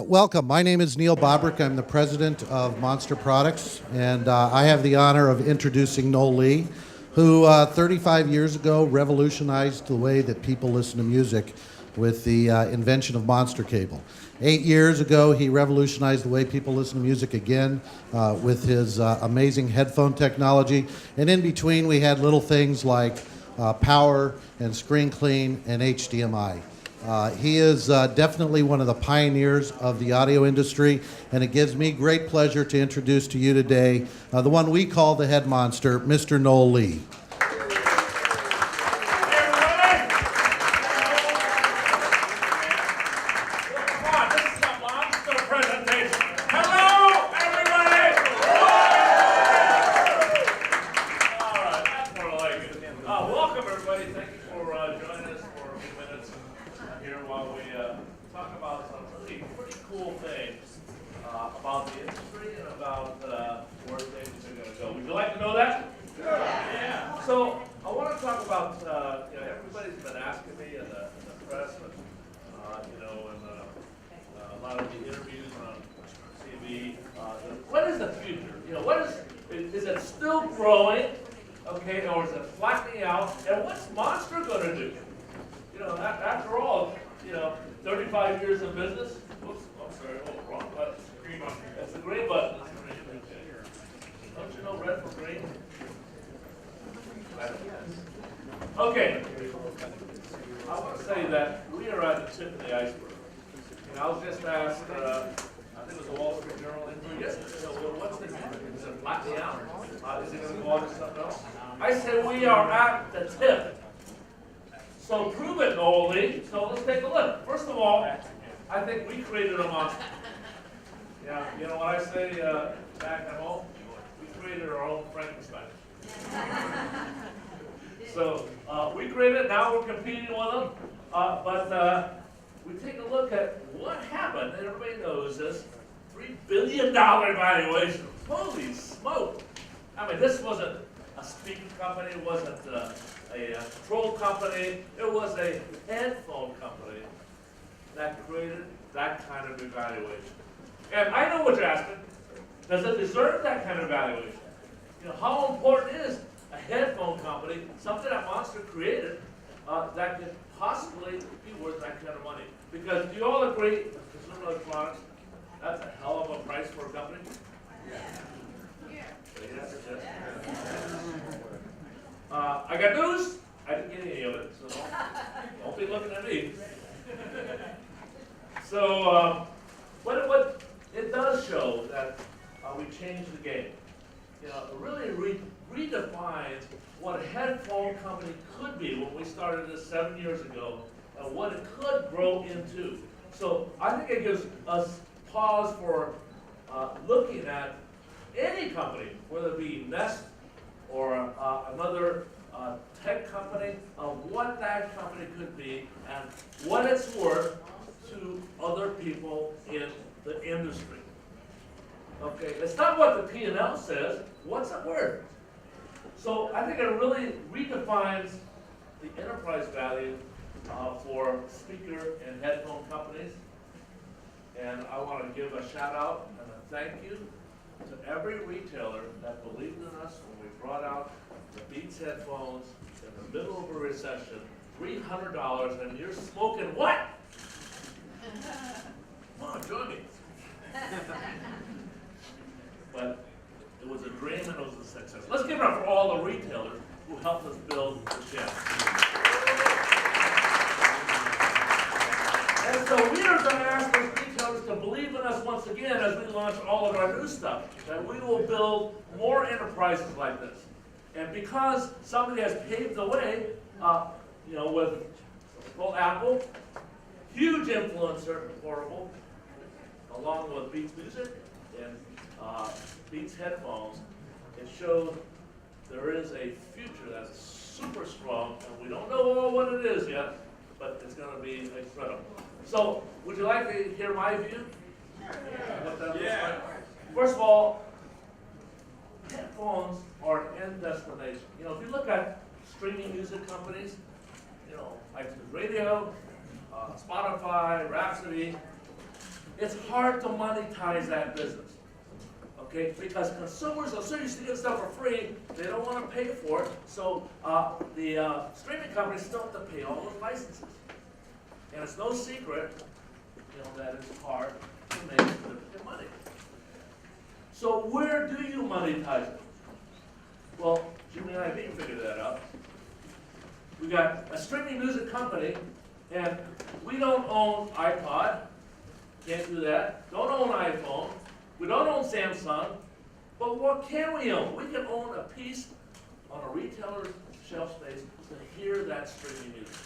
Welcome. My name is Neil Bobrick. I'm the president of Monster Products, and I have the honor of introducing Noel Lee, who 35 years ago revolutionized the way that people listen to music with the invention of Monster Cable. 8 years ago, he revolutionized the way people listen to music again with his amazing headphone technology. And in between, we had little things like power and screen clean and HDMI. He is definitely one of the pioneers of the audio industry, and it gives me great pleasure to introduce to you today the one we call the head monster, Mr. Noel Lee. Okay, I want to say that we are at the tip of the iceberg. And I was just asked, I think it was the Wall Street Journal interview yesterday, well, what's the future? Is it flattening out? Is it going to go on to something else? I say we are at the tip. So prove it, Noel Lee. So let's take a look. First of all, I think we created a monster. Yeah, you know what I say back at home? We created our own Frankenstein. So we created it, now we're competing with them. But we take a look at what happened, and everybody knows this, $3 billion valuation. Holy smoke. I mean, this wasn't a speaking company, it wasn't a control company, it was a headphone company that created that kind of evaluation. And I know what you're asking, does it deserve that kind of valuation? You know, how important is a headphone company, something that Monster created, that could possibly be worth that kind of money? Because do you all agree, consumer electronics, that's a hell of a price for a company? Yeah. Yes, I got news. I didn't get any of it, so don't be looking at me. So, what it does show that we changed the game. You know, it really redefines what a headphone company could be when we started this 7 years ago, and what it could grow into. So I think it gives us pause for looking at any company, whether it be Nest or another tech company, of what that company could be and what it's worth to other people in the industry. Okay, it's not what the P&L says, what's it worth? So I think it really redefines the enterprise value for speaker and headphone companies. And I want to give a shout out and a thank you to every retailer that believed in us when we brought out the Beats headphones in the middle of a recession, $300, and you're smoking what? Come on, join me. But it was a dream and it was a success. Let's give it up for all the retailers who helped us build the channel. And so we are going to ask those retailers to believe in us once again as we launch all of our new stuff, that we will build more enterprises like this. And because somebody has paved the way, you know, with Apple, huge influencer in portable, along with Beats Music and Beats headphones, it shows there is a future that's super strong, and we don't know what it is yet, but it's going to be incredible. So, would you like to hear my view? What that looks like? First of all, headphones are an end destination. You know, if you look at streaming music companies, you know, iTunes Radio, Spotify, Rhapsody, it's hard to monetize that business. Okay, because consumers are so used to getting stuff for free, they don't want to pay for it. So the streaming companies still have to pay all those licenses. And it's no secret, that it's hard to make significant money. So where do you monetize it? Well, Jimmy and I, we can figure that out. We got a streaming music company, and we don't own iPod. Can't do that. Don't own iPhone. We don't own Samsung. But what can we own? We can own a piece on a retailer's shelf space to hear that streaming music.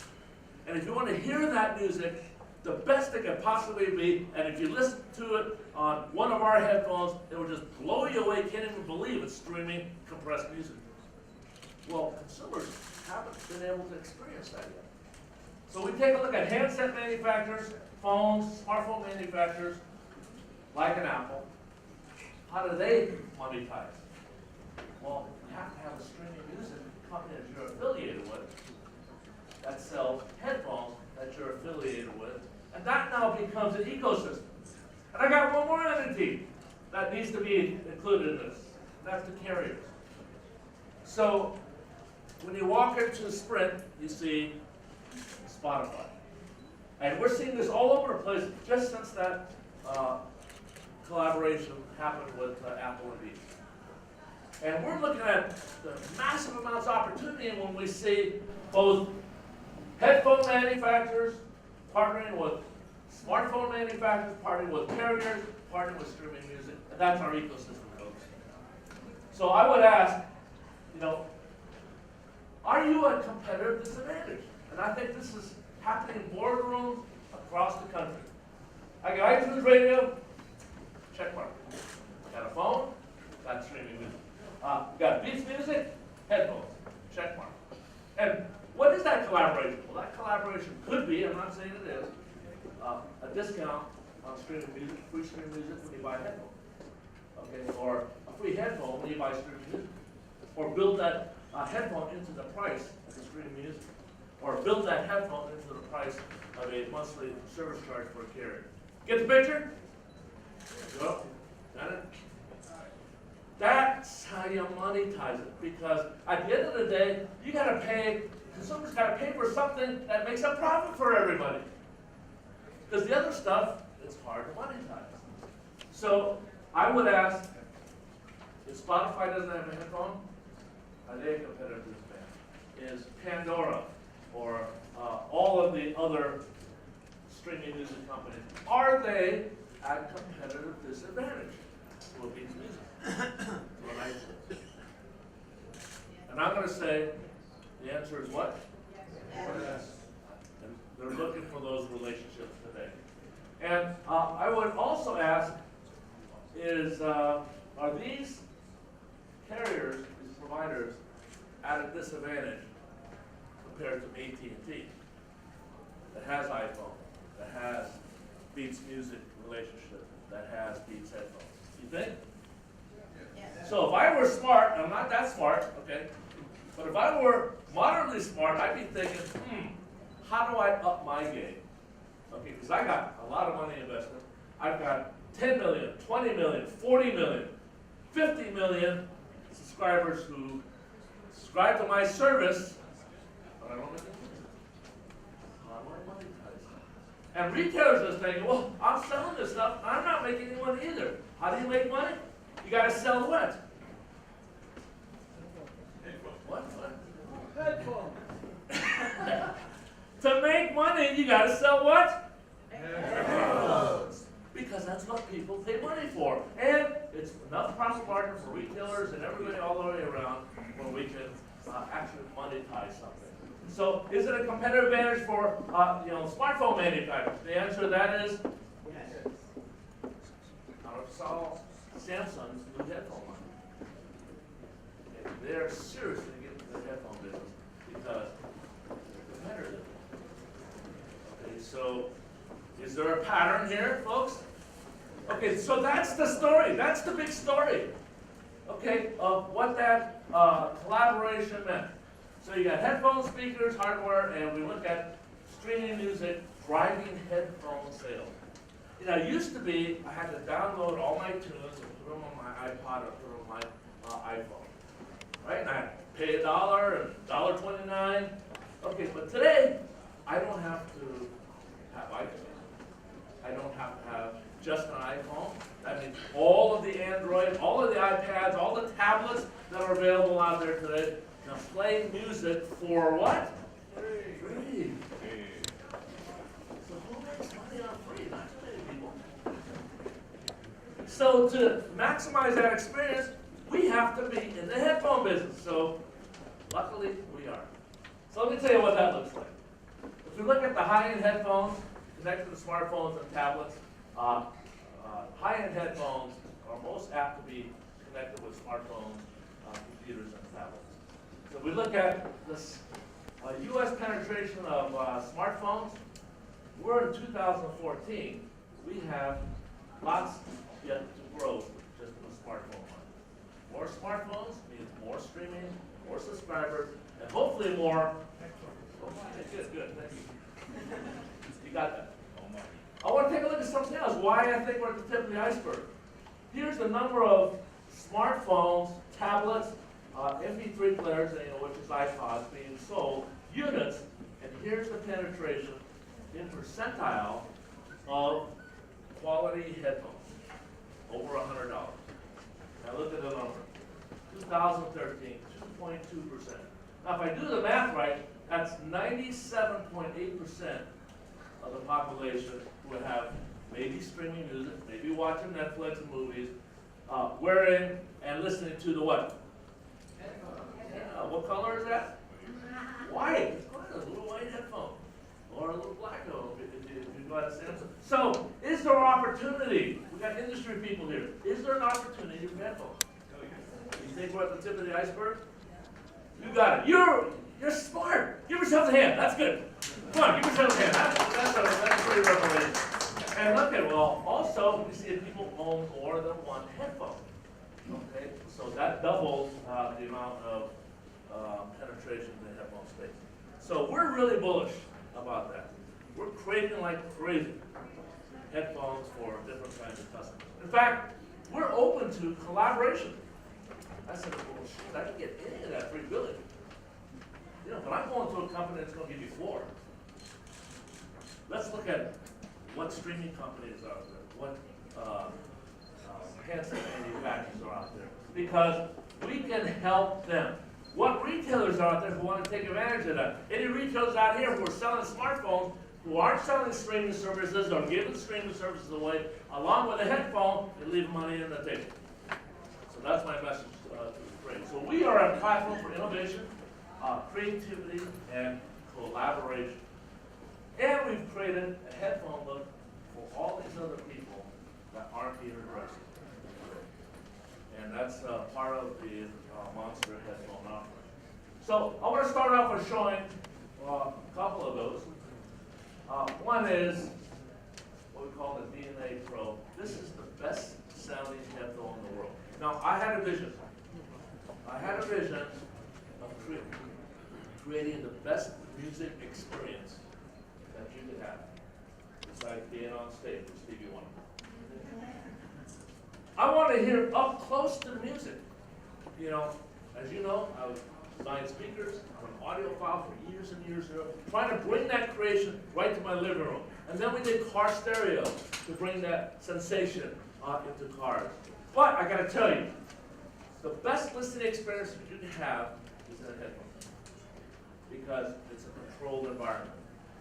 And if you want to hear that music, the best it could possibly be, and if you listen to it on one of our headphones, it will just blow you away. You can't even believe it's streaming compressed music. Well, consumers haven't been able to experience that yet. So we take a look at handset manufacturers, phones, smartphone manufacturers, like an Apple. How do they monetize? Well, you have to have a streaming music company that you're affiliated with that sells headphones that you're affiliated with. And that now becomes an ecosystem. And I got one more entity that needs to be included in this. And that's the carriers. So when you walk into Sprint, you see Spotify. And we're seeing this all over the place just since that collaboration happened with Apple and Beats. And we're looking at the massive amounts of opportunity when we see both headphone manufacturers partnering with smartphone manufacturers, partnering with carriers, partnering with streaming music. And that's our ecosystem, folks. So I would ask, are you at competitive disadvantage? And I think this is happening in boardrooms across the country. I got iTunes Radio, check mark. Got a phone, got streaming music. Got Beats Music, headphones, check mark. And what is that collaboration? Well, that collaboration could be, I'm not saying it is, a discount on streaming music, free streaming music when you buy a headphone. Okay, or a free headphone when you buy streaming music. Or build that headphone into the price of the streaming music. Or build that headphone into the price of a monthly service charge for a carrier. Get the picture? Go. Got it? That's how you monetize it. Because at the end of the day, you gotta pay, consumers gotta pay for something that makes a profit for everybody. Because the other stuff, it's hard to monetize. So I would ask, if Spotify doesn't have a headphone, are they a competitive disadvantage? Is Pandora or all of the other streaming music companies, are they at competitive disadvantage? Will be music. And I'm going to say the answer is what? Yes. And they're looking for those relationships today. And I would also ask is, are these carriers, these providers, at a disadvantage compared to AT&T that has iPhone, that has Beats Music relationship, that has Beats headphones? You think? Yes. So if I were smart, I'm not that smart, okay, but if I were moderately smart, I'd be thinking, how do I up my game? Okay, because I got a lot of money invested. I've got 10 million, 20 million, 40 million, 50 million subscribers who subscribe to my service, but I don't make any money. How do I monetize that? And retailers are saying, well, I'm selling this stuff, I'm not making any money either. How do you make money? You got to sell what? What? Headphones. To make money, you got to sell what? Headphones. Because that's what people pay money for. And it's enough profit margin for retailers and everybody all the way around where we can actually monetize something. So is it a competitive advantage for smartphone manufacturers? The answer to that is yes. How to solve Samsung's new headphone line. Okay, they're seriously getting into the headphone business because they're competitive. Okay, so is there a pattern here, folks? Okay, so that's the story. That's the big story. Okay, of what that collaboration meant. So you got headphone speakers, hardware, and we look at streaming music driving headphone sales. You know, it used to be I had to download all my tunes and put them on my iPod or put them on my iPhone, right? And I had to pay $1 and $1.29. Okay, but today I don't have to have iTunes. I don't have to have just an iPhone. That means all of the Android, all of the iPads, all the tablets that are available out there today can play music for what? Free. So who makes money on free? Not too many people. So to maximize that experience, we have to be in the headphone business. So luckily we are. So let me tell you what that looks like. If we look at the high-end headphones connected to smartphones and tablets, high-end headphones are most apt to be connected with smartphones, computers, and tablets. So if we look at this U.S. penetration of smartphones, we're in 2014. We have lots yet to grow just in the smartphone market. More smartphones means more streaming, more subscribers, and hopefully more. Good. Thank you. You got that. I want to take a look at something else, why I think we're at the tip of the iceberg. Here's the number of smartphones, tablets, MP3 players, which is iPods, being sold, units, and here's the penetration in percentile of quality headphones, over $100. Now look at the number, 2013, 2.2%. Now if I do the math right, that's 97.8% of the population who have maybe streaming music, maybe watching Netflix and movies, wearing and listening to the what? What color is that? White. It's called a little white headphone. Or a little black one if you go out to Samsung. So, is there opportunity? We got industry people here. Is there an opportunity for headphones? You think we're at the tip of the iceberg? You got it. You're smart. Give yourself a hand. That's good. Come on, give yourself a hand. That's a pretty revelation. And look at, well, also, we see that people own more than one headphone. Okay, so that doubles the amount of penetration in the headphone space. So we're really bullish about that. We're creating like crazy headphones for different kinds of customers. In fact, we're open to collaboration. I said, well, shoot, I can get any of that free billing. You know, but I'm going to a company that's going to give you 4. Let's look at what streaming companies are out there, what handset manufacturers are out there, because we can help them. What retailers are out there who want to take advantage of that? Any retailers out here who are selling smartphones, who aren't selling streaming services or giving streaming services away, along with a headphone, and leave money on the table. So that's my message to the trade. So we are a platform for innovation, creativity, and collaboration. And we've created a headphone look for all these other people that aren't being addressed. And that's part of the Monster headphone offering. So I want to start off with showing a couple of those. One is what we call the DNA Pro. This is the best sounding headphone in the world. Now, I had a vision. I had a vision of creating the best music experience that you could have, besides being on stage with Stevie Wonder. I want to hear up close to the music. You know, as you know, I was designing speakers, I'm an audiophile for years and years ago, trying to bring that creation right to my living room. And then we did car stereo to bring that sensation into cars. But I got to tell you, the best listening experience that you can have is in a headphone, because it's a controlled environment.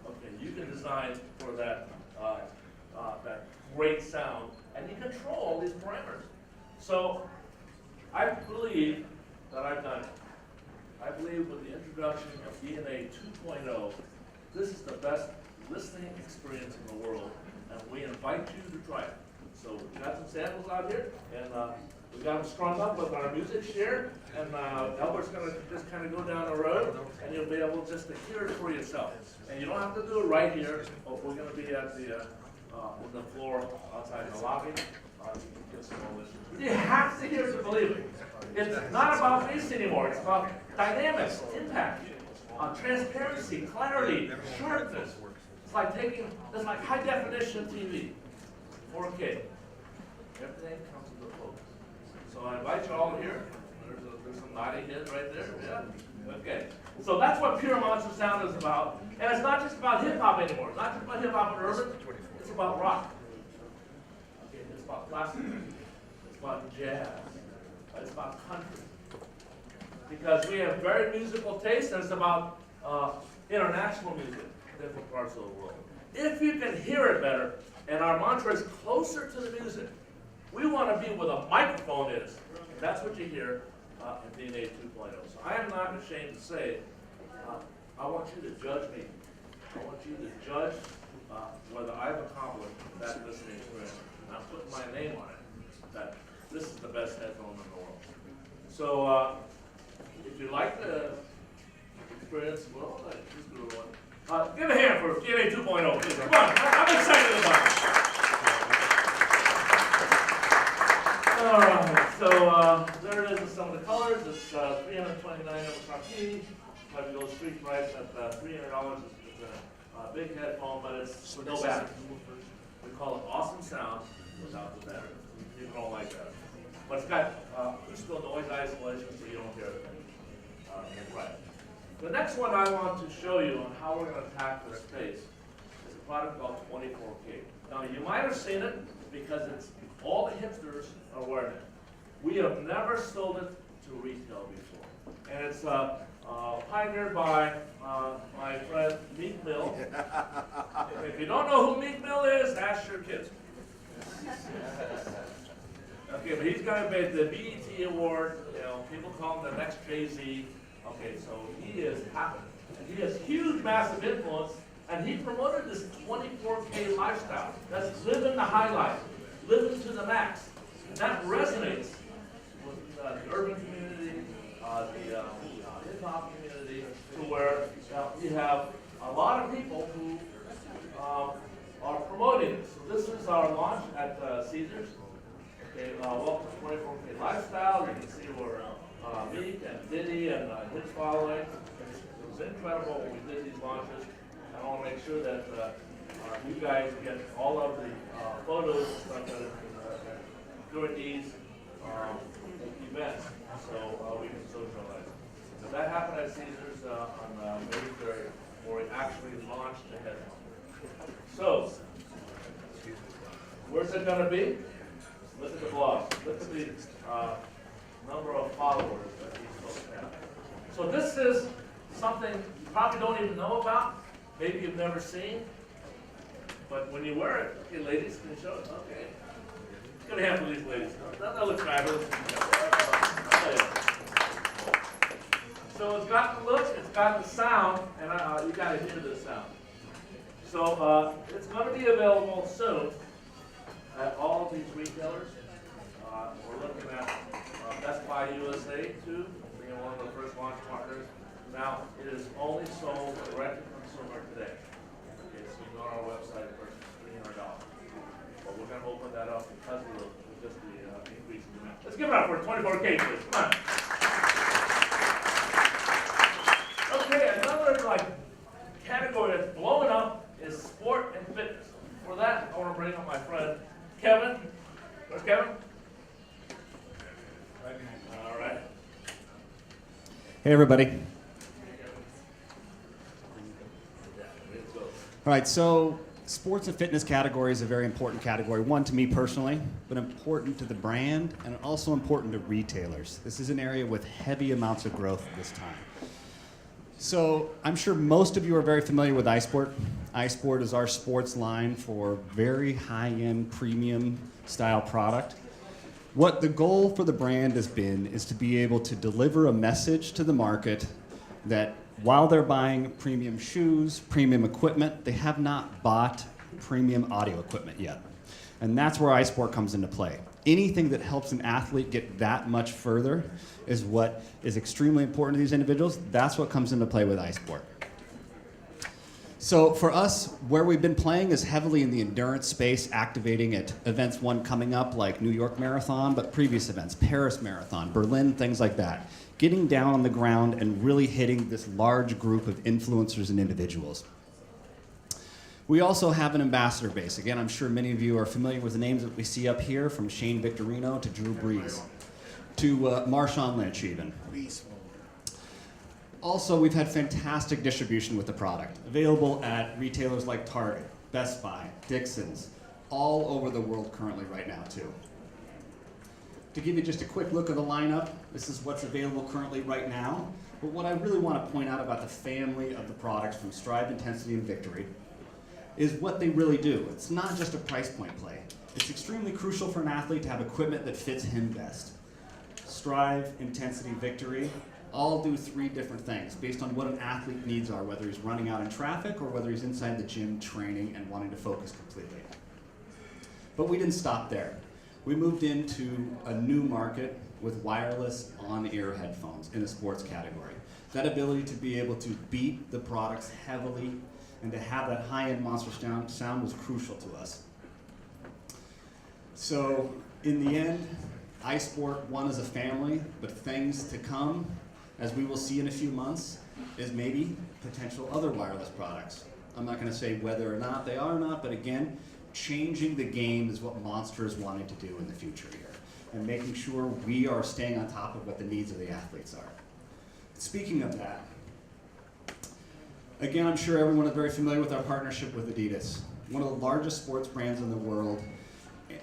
Okay, you can design for that that great sound, and you control all these parameters. So I believe that I've done it. I believe with the introduction of DNA 2.0, this is the best listening experience in the world, and we invite you to try it. So we've got some samples out here, and we got them strung up with our music share, and Albert's going to just kind of go down the road, and you'll be able just to hear it for yourself. And you don't have to do it right here, but we're going to be at the on the floor outside the lobby. You can get some more listeners. You have to hear it to believe it. It's not about bass anymore. It's about dynamics, impact, transparency, clarity, sharpness. It's like high definition TV. 4K. Everything comes with a focus. So I invite you all here. There's some nodding heads right there. Yeah. Okay. So that's what Pure Monster Sound is about. And it's not just about hip hop anymore. It's not just about hip hop and urban. It's about rock. Okay. It's about classical. It's about jazz. It's about country. Because we have very musical taste, and it's about international music in different parts of the world. If you can hear it better, and our mantra is closer to the music, we want to be where the microphone is. That's what you hear in DNA 2.0. So I am not ashamed to say, I want you to judge me. I want you to judge whether I've accomplished that listening experience. And I'm putting my name on it, that this is the best headphone in the world. So if you like the experience, well, just do one. Give a hand for DNA 2.0, please. Come on, I'm excited about it. All right, so there it is with some of the colors. It's $329 MSRP. If you go street price at $300, it's a big headphone, but it's with no battery. We call it awesome sound without the battery. People don't like that. But it's got still noise isolation, so you don't hear it. Right. The next one I want to show you on how we're going to attack this space is a product called 24K. Now, you might have seen it because it's all the hipsters are wearing it. We have never sold it to retail before. And it's pioneered by my friend Meek Mill. If you don't know who Meek Mill is, ask your kids. Okay, but he's going to be the BET Award. You know, people call him the next Jay-Z. Okay, so he is happening. And he has huge, massive influence, and he promoted this 24K lifestyle. That's living the high life, living to the max. And that resonates with the urban community, the hip-hop community, to where you have a lot of people who are promoting this. So this is our launch at Caesars. Okay, welcome to 24K Lifestyle. You can see where Meek and Diddy and his following. It was incredible when we did these launches. I want to make sure that you guys get all of the photos and stuff that during these events, so we can socialize. So that happened at Caesars on May 3rd, where we actually launched the headphone. So, where's it going to be? Look at the blog. Look at the number of followers that these folks have. So this is something you probably don't even know about. Maybe you've never seen. But when you wear it, okay, ladies, can you show it? Okay. Give a hand for these ladies. That looks fabulous. So it's got the look, it's got the sound, and you got to hear this sound. So it's going to be available soon at all of these retailers. We're looking at Best Buy USA too, being one of the first launch partners. Now, it is only sold direct to consumer today. Okay, so you go on our website for $300. But we're going to open that up because of just the increase in demand. Let's give it up for 24K, please. Come on. Okay, another category that's blowing up is sport and fitness. For that, I want to bring up my friend Kevin. Where's Kevin? All right. Hey, everybody. All right, so sports and fitness category is a very important category. One, to me personally, but important to the brand and also important to retailers. This is an area with heavy amounts of growth at this time. So I'm sure most of you are very familiar with iSport. iSport is our sports line for very high-end premium style product. What the goal for the brand has been is to be able to deliver a message to the market that while they're buying premium shoes, premium equipment, they have not bought premium audio equipment yet. And that's where iSport comes into play. Anything that helps an athlete get that much further is what is extremely important to these individuals. That's what comes into play with iSport. So for us, where we've been playing is heavily in the endurance space, activating at events coming up like New York Marathon, but previous events, Paris Marathon, Berlin, things like that. Getting down on the ground and really hitting this large group of influencers and individuals. We also have an ambassador base. Again, I'm sure many of you are familiar with the names that we see up here, from Shane Victorino to Drew Brees to Marshawn Lynch even. Also, we've had fantastic distribution with the product, available at retailers like Target, Best Buy, Dixon's, all over the world currently right now too. To give you just a quick look at the lineup, this is what's available currently right now. But what I really want to point out about the family of the products from Strive, Intensity, and Victory is what they really do. It's not just a price point play. It's extremely crucial for an athlete to have equipment that fits him best. Strive, Intensity, Victory all do 3 different things based on what an athlete needs are, whether he's running out in traffic or whether he's inside the gym training and wanting to focus completely. But we didn't stop there. We moved into a new market with wireless on-ear headphones in the sports category. That ability to be able to beat the products heavily and to have that high-end monster sound was crucial to us. So in the end, iSport won as a family, but things to come, as we will see in a few months, is maybe potential other wireless products. I'm not going to say whether or not they are or not, but again, changing the game is what Monster is wanting to do in the future here, and making sure we are staying on top of what the needs of the athletes are. Speaking of that, again, I'm sure everyone is very familiar with our partnership with Adidas. One of the largest sports brands in the world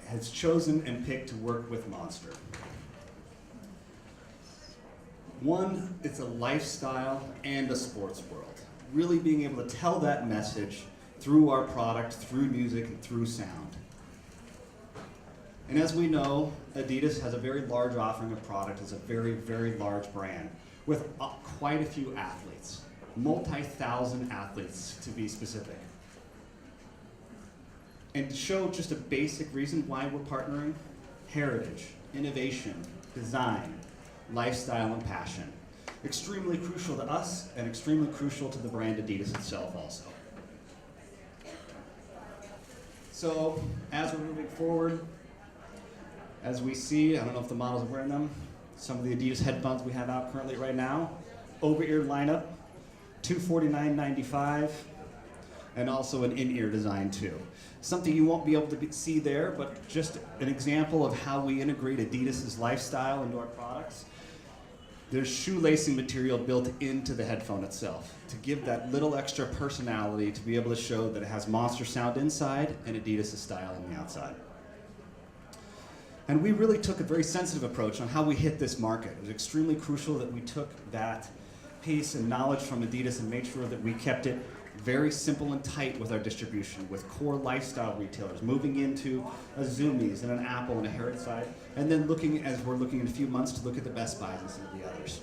has chosen and picked to work with Monster. One, it's a lifestyle and a sports world. Really being able to tell that message through our product, through music, and through sound. And as we know, Adidas has a very large offering of product, is a very, very large brand with quite a few athletes, multi-thousand athletes to be specific. And to show just a basic reason why we're partnering, heritage, innovation, design, lifestyle, and passion. Extremely crucial to us and extremely crucial to the brand Adidas itself also. So as we're moving forward, as we see, I don't know if the models are wearing them, some of the Adidas headphones we have out currently right now, over-ear lineup, $249.95, and also an in-ear design too. Something you won't be able to see there, but just an example of how we integrate Adidas's lifestyle into our products. There's shoelacing material built into the headphone itself to give that little extra personality, to be able to show that it has Monster sound inside and Adidas's style on the outside. And we really took a very sensitive approach on how we hit this market. It was extremely crucial that we took that piece and knowledge from Adidas and made sure that we kept it very simple and tight with our distribution, with core lifestyle retailers, moving into a Zumiez and an Apple and a Heritage side, and then looking, as we're looking in a few months, to look at the Best Buys and some of the others.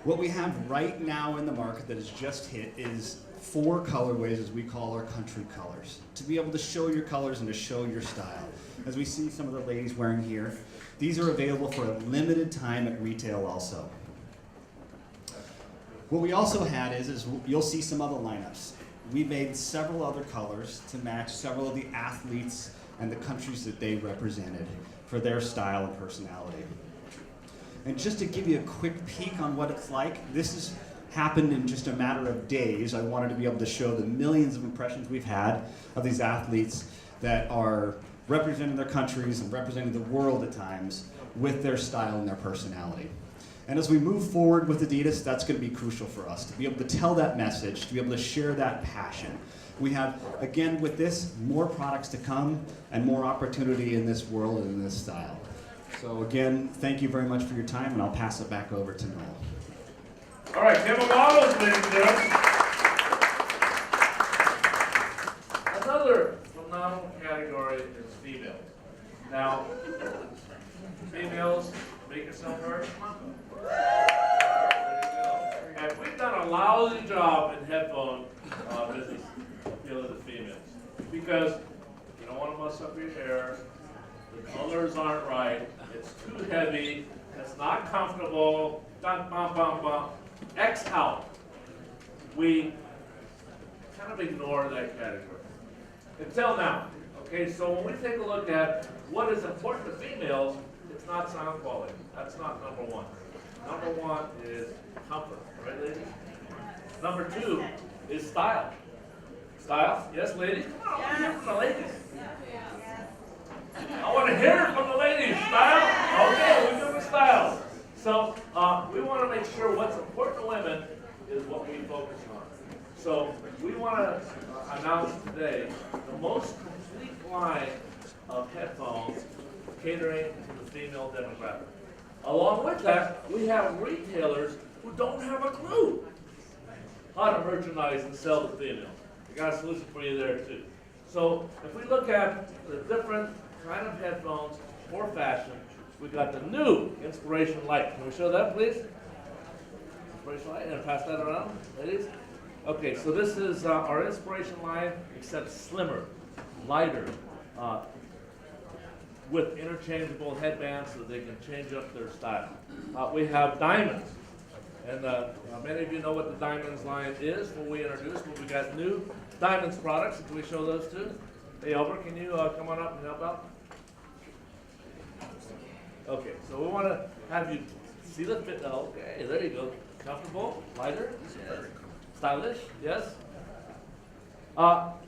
What we have right now in the market that has just hit is 4 colorways, as we call our country colors, to be able to show your colors and to show your style. As we see some of the ladies wearing here, these are available for a limited time at retail also. What we also had is you'll see some other lineups. We made several other colors to match several of the athletes and the countries that they represented for their style and personality. And just to give you a quick peek on what it's like, this has happened in just a matter of days. I wanted to be able to show the millions of impressions we've had of these athletes that are representing their countries and representing the world at times with their style and their personality. And as we move forward with Adidas, that's going to be crucial for us, to be able to tell that message, to be able to share that passion. We have, again, with this, more products to come and more opportunity in this world and in this style. So again, thank you very much for your time, and I'll pass it back over to Noel. All right, Kevin Models, ladies and gentlemen. Another phenomenal category is females. Now, females, make yourself heard. And we've done a lousy job in headphone business appealing to females, because you don't want to mess up your hair, the colors aren't right, it's too heavy, it's not comfortable, dun, bum, bum, bum. X out. We kind of ignore that category until now. Okay, so when we take a look at what is important to females, it's not sound quality. That's not number one. Number one is comfort, right, ladies? Number two is style. Style? Yes, ladies? Come on, I want to hear from the ladies. I want to hear it from the ladies. Style? Okay, we're doing style. So we want to make sure what's important to women is what we focus on. So we want to announce today the most complete line of headphones catering to the female demographic. Along with that, we have retailers who don't have a clue how to merchandise and sell to females. We got a solution for you there too. So if we look at the different kind of headphones for fashion, we got the new Inspiration Light. Can we show that, please? Inspiration Light, and pass that around, ladies. Okay, so this is our Inspiration line, except slimmer, lighter, with interchangeable headbands so they can change up their style. We have diamonds, and many of you know what the diamonds line is. When we introduced, we got new diamonds products. Can we show those too? Hey, Albert, can you come on up and help out? Okay, so we want to have you see the fit. Okay, there you go. Comfortable, lighter, yes. Stylish, yes.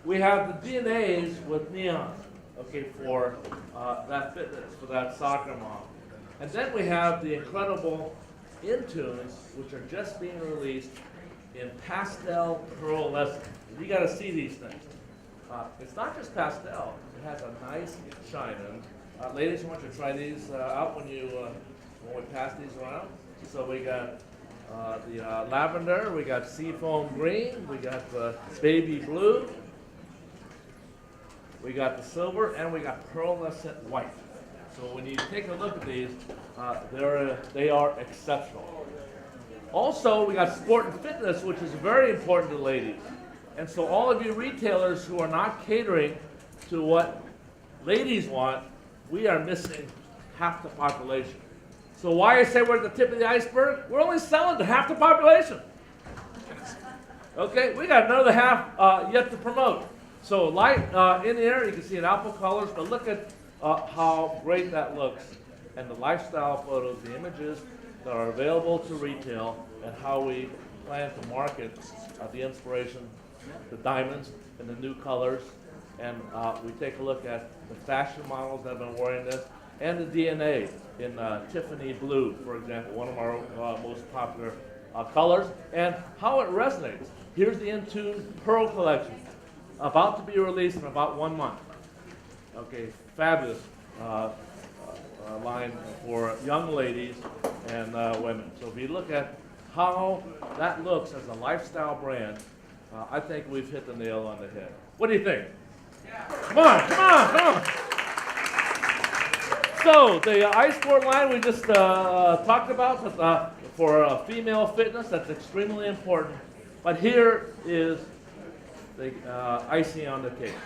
We have the DNAs with neon, okay, for that fitness, for that soccer mom. And then we have the incredible Intunes, which are just being released in pastel pearlescent. You got to see these things. It's not just pastel; it has a nice shine. And ladies, I want you to try these out when we pass these around. So we got the lavender, we got seafoam green, we got the baby blue, we got the silver, and we got pearlescent white. So when you take a look at these, they are exceptional. Also, we got sport and fitness, which is very important to ladies. And so all of you retailers who are not catering to what ladies want, we are missing half the population. So why I say we're at the tip of the iceberg? We're only selling to half the population. Okay, we got another half yet to promote. So light in here, you can see in apple colors, but look at how great that looks. And the lifestyle photos, the images that are available to retail, and how we plan to market the Inspiration, the diamonds, and the new colors. And we take a look at the fashion models that have been wearing this, and the DNA in Tiffany blue, for example, one of our most popular colors, and how it resonates. Here's the Intune Pearl collection, about to be released in about 1 month. Okay, fabulous line for young ladies and women. So if you look at how that looks as a lifestyle brand, I think we've hit the nail on the head. What do you think? Yeah. Come on, come on, come on. So the iSport line we just talked about for female fitness, that's extremely important. But here is the icing on the cake.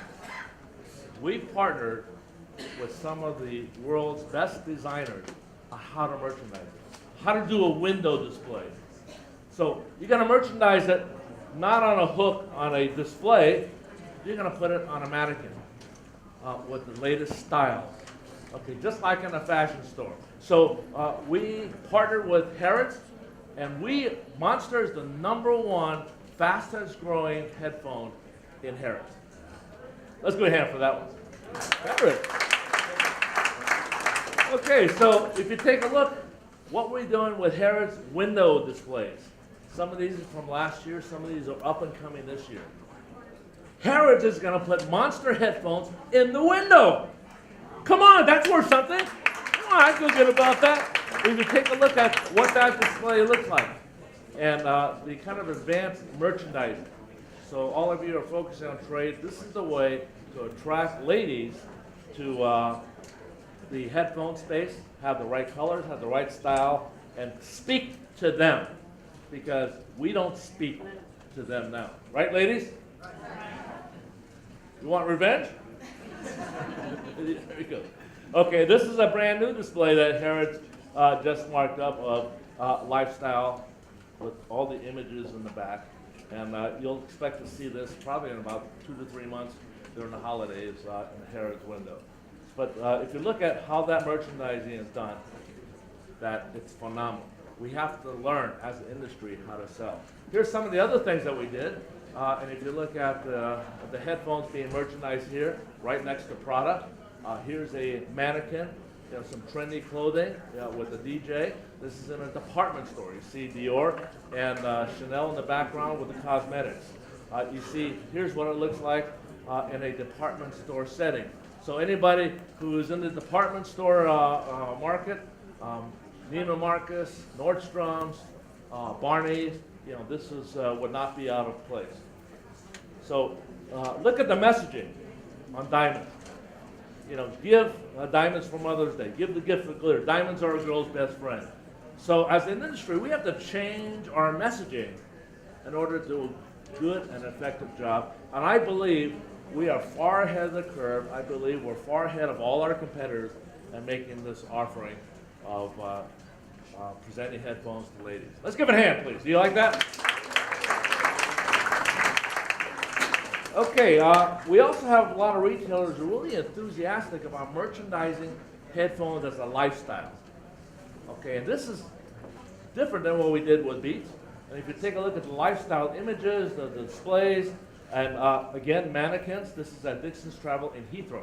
We partnered with some of the world's best designers on how to merchandise it, how to do a window display. So you're going to merchandise it not on a hook on a display, you're going to put it on a mannequin with the latest styles. Okay, just like in a fashion store. So we partnered with Harrods, and Monster is the #1 fastest growing headphone in Harrods. Let's go ahead for that one. Harrods. Okay, so if you take a look, what we're doing with Harrods window displays. Some of these are from last year, some of these are up and coming this year. Harrods is going to put Monster headphones in the window. Come on, that's worth something. Come on, I feel good about that. We can take a look at what that display looks like and the kind of advanced merchandising. So all of you are focusing on trade. This is the way to attract ladies to the headphone space, have the right colors, have the right style, and speak to them, because we don't speak to them now. Right, ladies? You want revenge? There we go. Okay, this is a brand new display that Harrods just marked up of lifestyle with all the images in the back. And you'll expect to see this probably in about 2 to 3 months during the holidays in the Harrods window. But if you look at how that merchandising is done, that it's phenomenal. We have to learn as an industry how to sell. Here's some of the other things that we did. And if you look at the headphones being merchandised here, right next to Prada, here's a mannequin, some trendy clothing with a DJ. This is in a department store. You see Dior and Chanel in the background with the cosmetics. You see, here's what it looks like in a department store setting. So anybody who is in the department store market, Neiman Marcus, Nordstrom's, Barney's, this would not be out of place. So look at the messaging on diamonds. Give diamonds for Mother's Day. Give the gift of glitter. Diamonds are a girl's best friend. So as an industry, we have to change our messaging in order to do a good and effective job. And I believe we are far ahead of the curve. I believe we're far ahead of all our competitors in making this offering of presenting headphones to ladies. Let's give it a hand, please. Do you like that? Okay, we also have a lot of retailers who are really enthusiastic about merchandising headphones as a lifestyle. Okay, and this is different than what we did with Beats. And if you take a look at the lifestyle images, the displays, and again, mannequins, this is at Dixon's Travel in Heathrow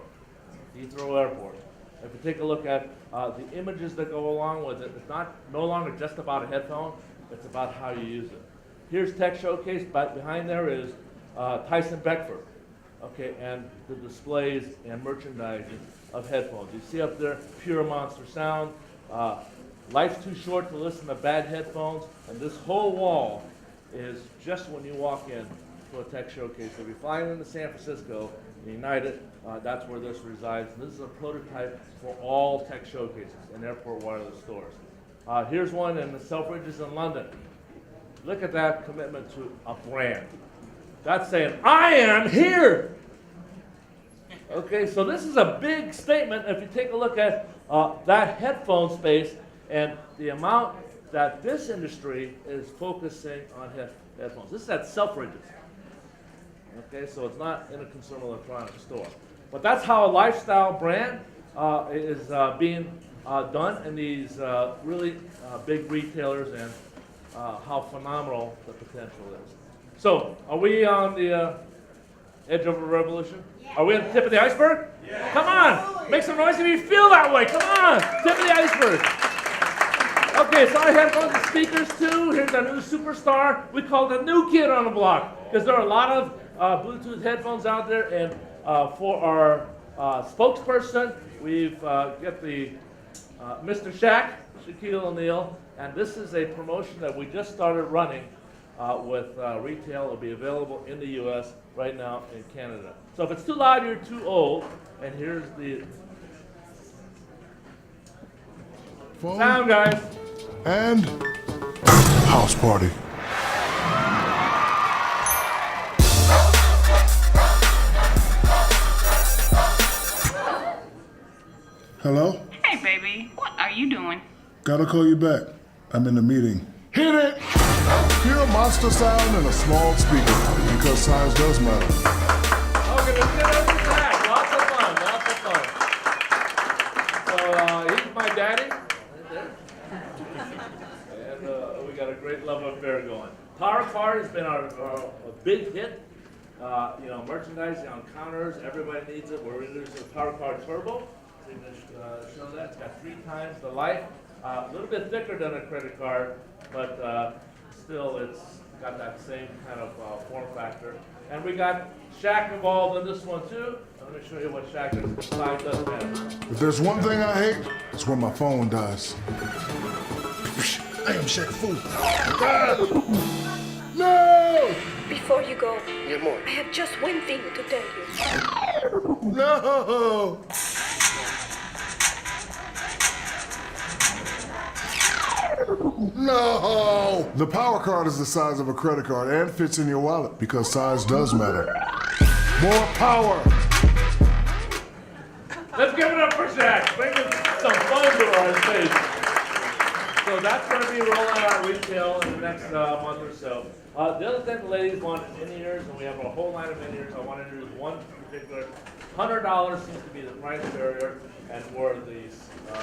Airport. If you take a look at the images that go along with it, it's no longer just about a headphone, it's about how you use it. Here's Tech Showcase, but behind there is Tyson Beckford, okay, and the displays and merchandising of headphones. You see up there, Pure Monster Sound. Life's too short to listen to bad headphones, and this whole wall is just when you walk in to a Tech Showcase. If you're flying into San Francisco, United, that's where this resides. And this is a prototype for all Tech Showcases and airport wireless stores. Here's one in the Selfridges in London. Look at that commitment to a brand. That's saying, I am here. Okay, so this is a big statement. If you take a look at that headphone space and the amount that this industry is focusing on headphones. This is at Selfridges. Okay, so it's not in a consumer electronics store. But that's how a lifestyle brand is being done in these really big retailers, and how phenomenal the potential is. So, are we on the edge of a revolution? Yeah. Are we at the tip of the iceberg? Yeah. Come on, make some noise if you feel that way. Come on, tip of the iceberg. Okay, so I have those speakers too. Here's a new superstar. We call it the new kid on the block, because there are a lot of Bluetooth headphones out there. And for our spokesperson, we've got the Mr. Shaquille O'Neal, and this is a promotion that we just started running with retail. It'll be available in the U.S. right now in Canada. So if it's too loud, you're too old. And here's the phone sound, guys. and house party. Hello? Hey, baby. What are you doing? Gotta call you back. I'm in a meeting. Hit it! Hear a monster sound and a small speaker, because size does matter. Okay, let's get over to that. Lots of fun, So he's my daddy, right there. And we got a great love affair going. Power Card has been a big hit. Merchandising on counters, everybody needs it. We're introducing the Power Card Turbo. So you can show that. It's got 3 times the life. A little bit thicker than a credit card, but still it's got that same kind of form factor. And we got Shaq involved in this one too. Let me show you what Shaq is. Size does matter. If there's one thing I hate, it's when my phone dies. I am Shaq Fu. No! Before you go, I have just one thing to tell you. No! No! The Power Card is the size of a credit card and fits in your wallet, because size does matter. More power! Let's give it up for Shaq. Bring some fun to our stage. So that's going to be rolling out retail in the next month or so. The other thing the ladies want is in-ears, and we have a whole line of in-ears. I want to introduce one particular. $100 seems to be the price barrier, and where the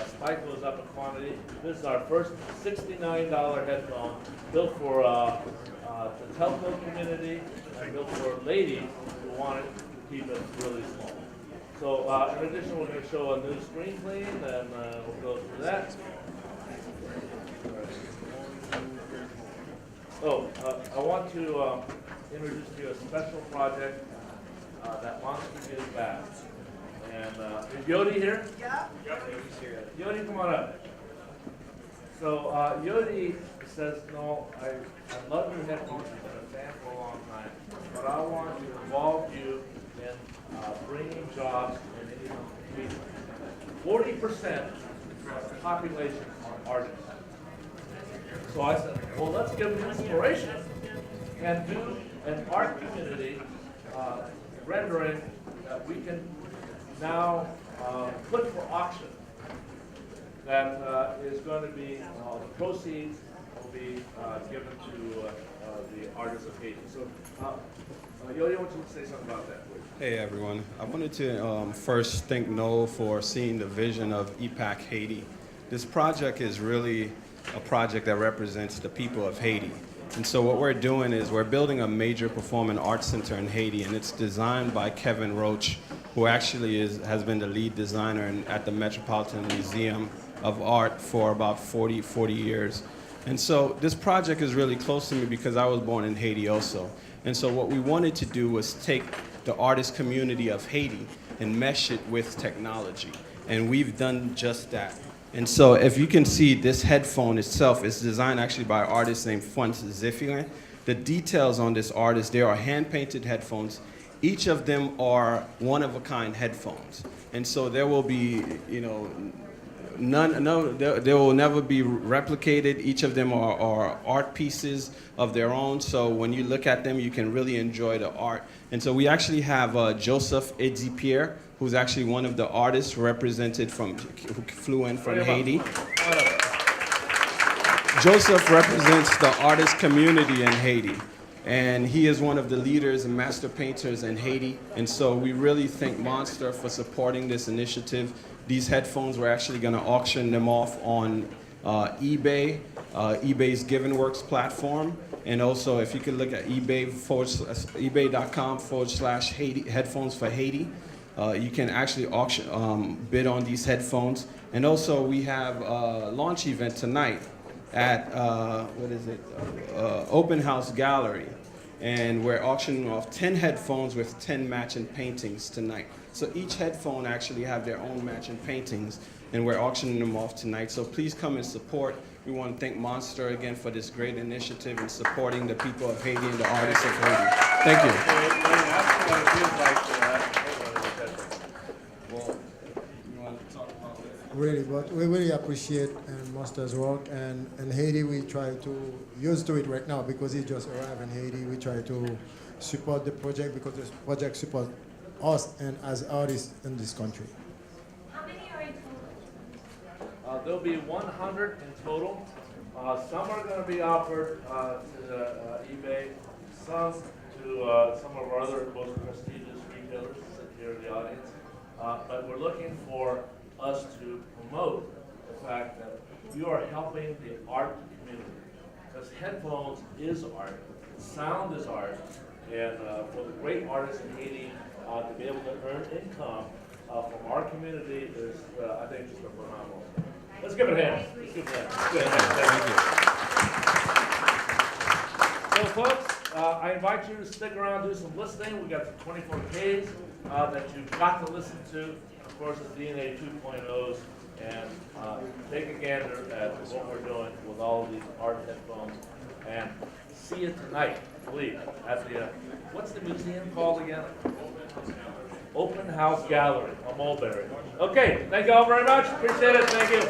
spike goes up in quantity. This is our first $69 headphone, built for the telco community, and built for ladies who want it to keep it really small. So in addition, we're going to show a new screen clean, and we'll go through that. Oh, I want to introduce to you a special project that Monster gives back. And is Yodi here? Yeah. Yodi's here. Yodi, come on up. So Yodi says, no, I love your headphones. You've been a fan for a long time, but I want to involve you in bringing jobs in any community. 40% of the population are artists. So I said, well, let's give them inspiration and do an art community rendering that we can now put for auction. That is going to be, the proceeds will be given to the artists of Haiti. So, Yodi, I want you to say something about that, please. Hey everyone, I wanted to first thank Noel for seeing the vision of EPAC Haiti. This project is really a project that represents the people of Haiti. And so what we're doing is we're building a major performing arts center in Haiti, and it's designed by Kevin Roach, who actually has been the lead designer at the Metropolitan Museum of Art for about 40 years. And so this project is really close to me because I was born in Haiti also. And so what we wanted to do was take the artist community of Haiti and mesh it with technology. And we've done just that. And so if you can see, this headphone itself is designed actually by an artist named Funtz Ziffian. The details on this artist, they are hand-painted headphones. Each of them are one-of-a-kind headphones. And so there will be, you know, they will never be replicated. Each of them are art pieces of their own. So when you look at them, you can really enjoy the art. And so we actually have Joseph Edzipierre, who's actually one of the artists represented who flew in from Haiti. Joseph represents the artist community in Haiti. And he is one of the leaders and master painters in Haiti. And so we really thank Monster for supporting this initiative. These headphones, we're actually going to auction them off on eBay, eBay's GivenWorks platform. And also, if you could look at ebay.com/Haiti, headphones for Haiti, you can actually bid on these headphones. And also, we have a launch event tonight at, Open House Gallery. And we're auctioning off 10 headphones with 10 matching paintings tonight. So each headphone actually have their own matching paintings, and we're auctioning them off tonight. So please come and support. We want to thank Monster again for this great initiative and supporting the people of Haiti and the artists of Haiti. Thank you. Really, but we really appreciate Monster's work, and in Haiti we try to used to it right now because he just arrived in Haiti. We try to support the project because this project supports us and as artists in this country. How many are in total? There'll be 100 in total. Some are going to be offered to eBay, some to some of our other most prestigious retailers here in the audience. But we're looking for us to promote the fact that you are helping the art community. Because headphones is art, sound is art, and for the great artists in Haiti to be able to earn income from our community is, I think, just a phenomenal. Let's give it a hand. Let's give it a hand. Thank you. So, folks, I invite you to stick around, do some listening. We got the 24Ks that you've got to listen to. Of course, the DNA 2.0s, and take a gander at what we're doing with all of these art headphones, and see it tonight, please, at the, what's the museum called again? Open House Gallery on Mulberry. Okay, thank you all very much. Appreciate it. Thank you.